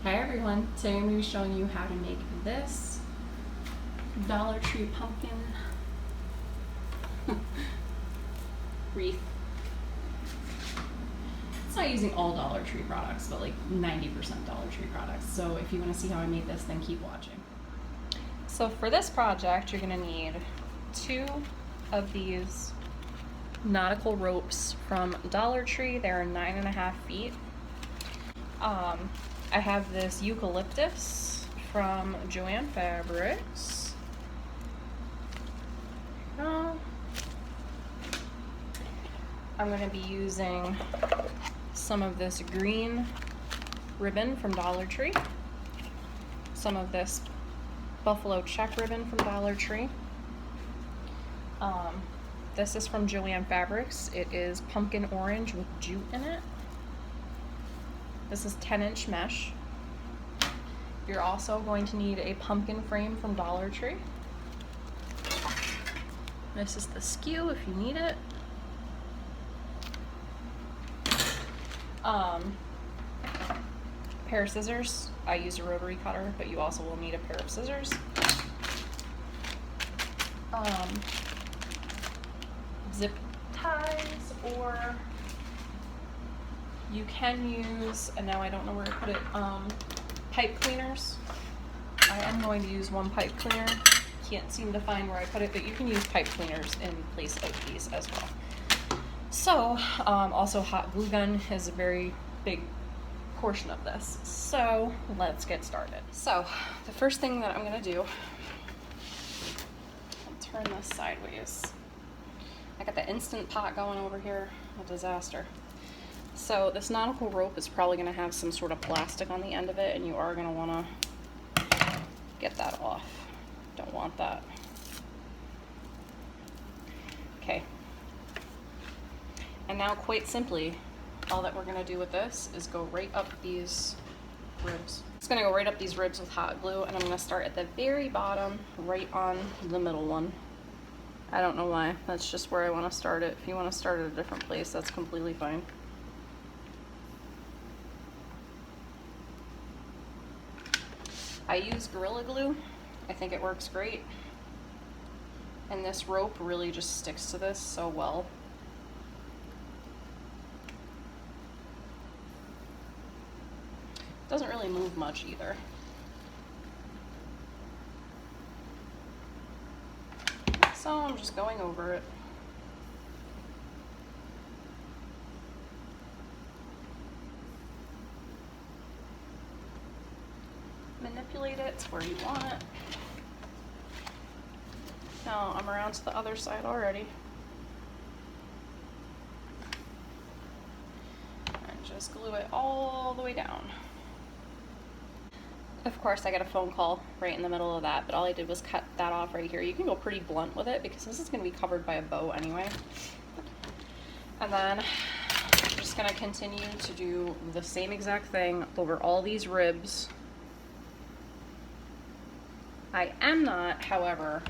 Hi everyone, today I'm going to be showing you how to make this Dollar Tree pumpkin wreath. It's not using all Dollar Tree products, but like 90% Dollar Tree products. So if you want to see how I made this, then keep watching. So for this project, you're going to need 2 of these nautical ropes from Dollar Tree. They're 9.5 feet. I have this Eucalyptus from Joann fabrics. I'm going to be using some of this green ribbon from Dollar Tree, some of this buffalo check ribbon from Dollar Tree. This is from Joann fabrics. It is pumpkin orange with jute in it. This is 10-inch mesh. You're also going to need a pumpkin frame from Dollar Tree. This is the skew if you need it. Pair of scissors. I use a rotary cutter, but you also will need a pair of scissors. Zip ties, or you can use, and now I don't know where to put it, pipe cleaners. I am going to use one pipe cleaner. Can't seem to find where I put it, but you can use pipe cleaners in place of these as well. So, also hot glue gun is a very big portion of this. So, let's get started. So, the first thing that I'm gonna do, I'll turn this sideways. I got the Instant Pot going over here, a disaster. So this nautical rope is probably going to have some sort of plastic on the end of it, and you are going to want to get that off. Don't want that. Okay. And now, quite simply, all that we're going to do with this is go right up these ribs. It's going to go right up these ribs with hot glue, and I'm going to start at the very bottom, right on the middle one. I don't know why. That's just where I want to start it. If you want to start at a different place, that's completely fine. I use Gorilla Glue. I think it works great. And this rope really just sticks to this so well. It doesn't really move much either. So I'm just going over it. Manipulate it to where you want it. Now I'm around to the other side already. And just glue it all the way down. Of course, I got a phone call right in the middle of that, but all I did was cut that off right here. You can go pretty blunt with it because this is going to be covered by a bow anyway. And then I'm just going to continue to do the same exact thing over all these ribs. I am not, however,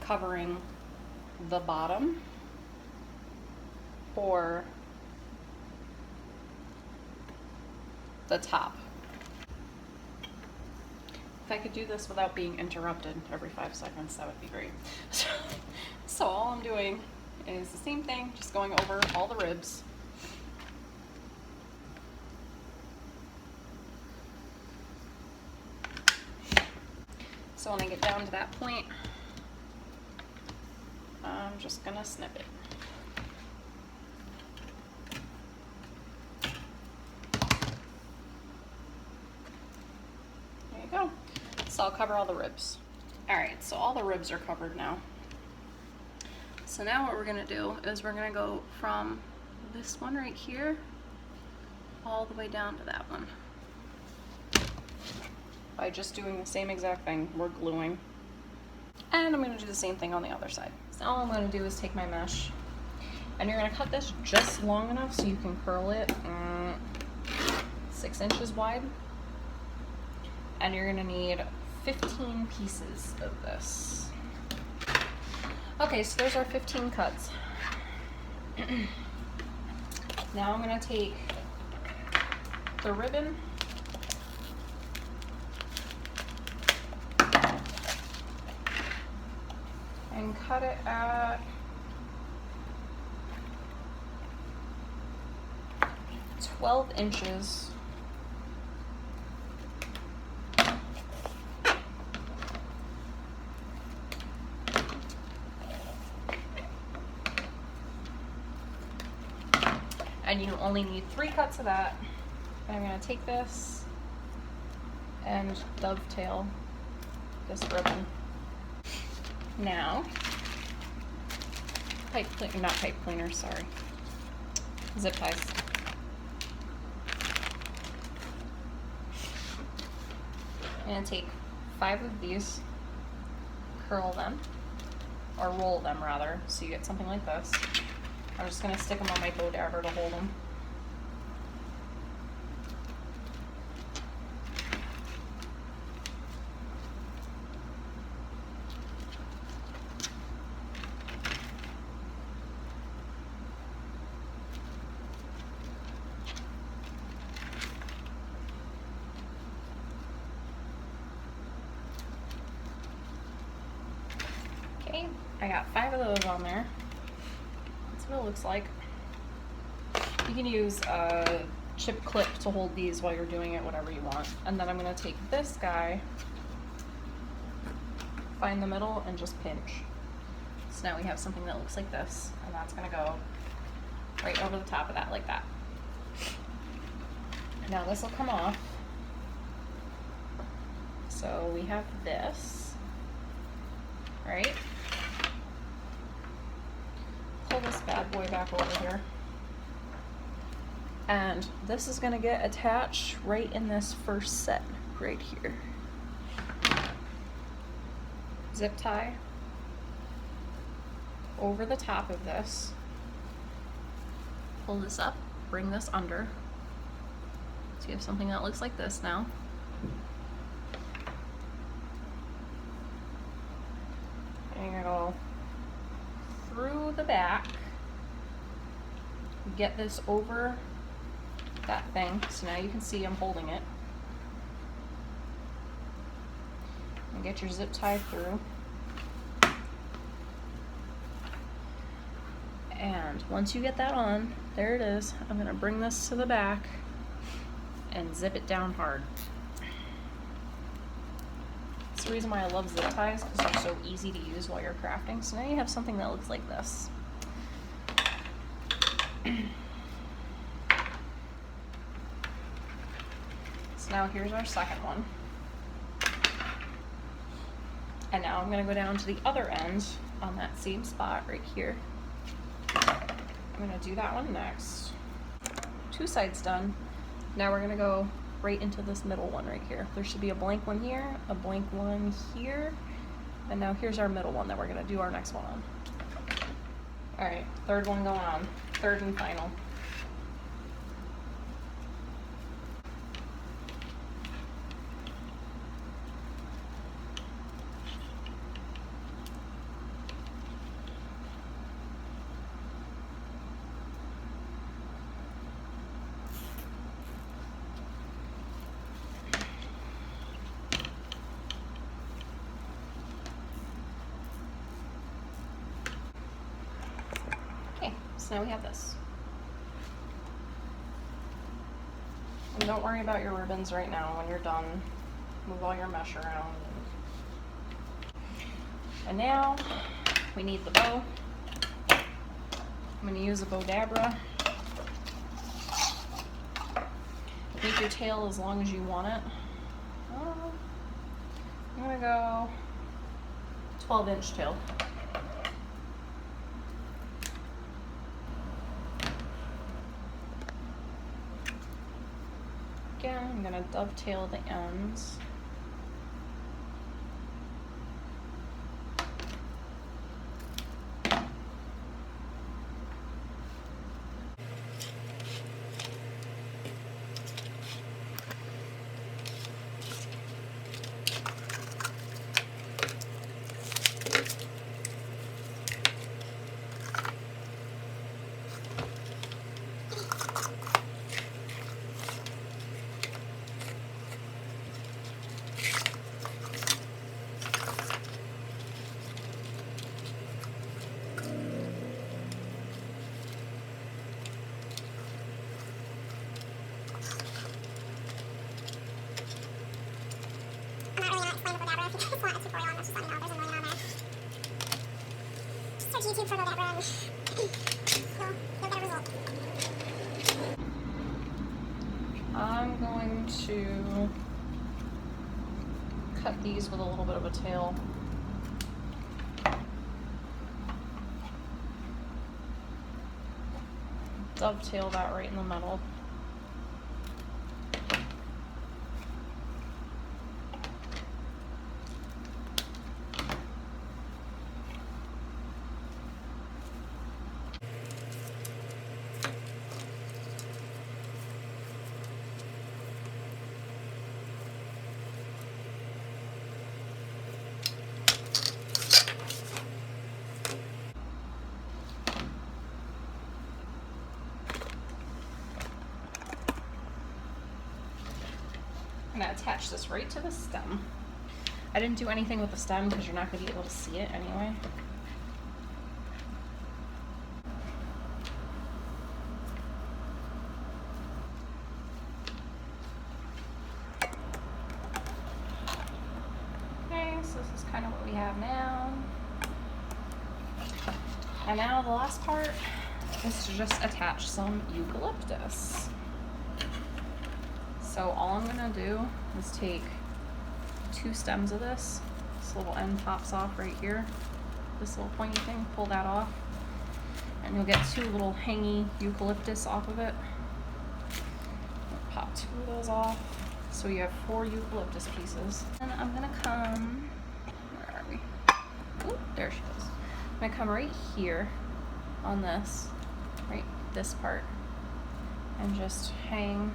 covering the bottom or the top. If I could do this without being interrupted every 5 seconds, that would be great. So all I'm doing is the same thing, just going over all the ribs. So when I get down to that point, I'm just gonna snip it. There you go. So I'll cover all the ribs. All right, so all the ribs are covered now. So now what we're gonna do is we're gonna go from this one right here all the way down to that one. By just doing the same exact thing, we're gluing. And I'm gonna do the same thing on the other side. So all I'm gonna do is take my mesh, and you're gonna cut this just long enough so you can curl it 6 inches wide. And you're gonna need 15 pieces of this. Okay, so there's our 15 cuts. Now I'm gonna take the ribbon and cut it at 12 inches. And you only need 3 cuts of that. And I'm going to take this and dovetail this ribbon. Now, not pipe cleaners, sorry, zip ties. I'm going to take 5 of these, curl them, or roll them rather, so you get something like this. I'm just going to stick them on my bow dabber to hold them. Okay, I got 5 of those on there. That's what it looks like. You can use a chip clip to hold these while you're doing it, whatever you want. And then I'm going to take this guy, find the middle, and just pinch. So now we have something that looks like this, and that's going to go right over the top of that like that. Now this will come off. So we have this, right? Pull this bad boy back over here. And this is going to get attached right in this first set right here. Zip tie over the top of this. Pull this up, bring this under. So you have something that looks like this now. And you're going to go through the back, get this over that thing, so now you can see I'm holding it, and get your zip tie through. And once you get that on, there it is. I'm going to bring this to the back and zip it down hard. That's the reason why I love zip ties, because they're so easy to use while you're crafting. So now you have something that looks like this. So now here's our second one. And now I'm going to go down to the other end on that same spot right here. I'm going to do that one next. 2 sides done. Now we're going to go right into this middle one right here. There should be a blank one here, a blank one here, and now here's our middle one that we're going to do our next one on. Alright, third one going on. Third and final. So now we have this. And don't worry about your ribbons right now. When you're done, move all your mesh around. And now we need the bow. I'm going to use a bow dabra. Make your tail as long as you want it. I'm going to go 12-inch tail. Again, I'm going to dovetail the ends. to YouTube for the that run. So you'll get a result. I'm going to cut these with a little bit of a tail. Dovetail that right in the middle. I'm going to attach this right to the stem. I didn't do anything with the stem because you're not going to be able to see it anyway. Okay, so this is kind of what we have now. And now the last part is to just attach some eucalyptus. So all I'm gonna do is take 2 stems of this. This little end pops off right here. This little pointy thing, pull that off. And you'll get 2 little hangy eucalyptus off of it. Pop 2 of those off. So you have 4 eucalyptus pieces. And I'm gonna come, where are we? Ooh, there she goes. I'm gonna come right here on this, right, this part, and just hang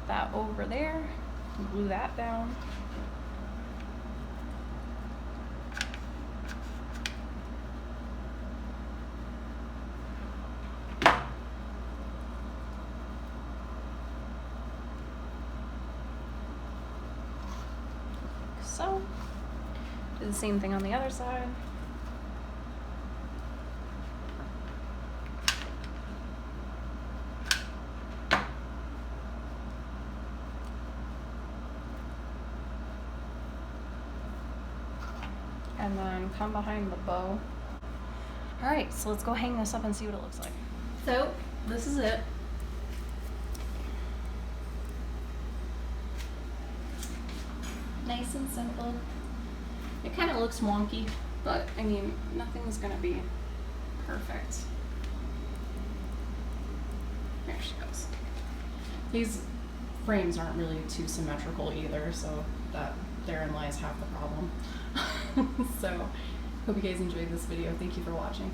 that over there, glue that down. So, do the same thing on the other side. And then come behind the bow. All right, so let's go hang this up and see what it looks like. So this is it. Nice and simple. It kind of looks wonky, but I mean, nothing's gonna be perfect. There she goes. These frames aren't really too symmetrical either, so that therein lies half the problem. So, hope you guys enjoyed this video. Thank you for watching.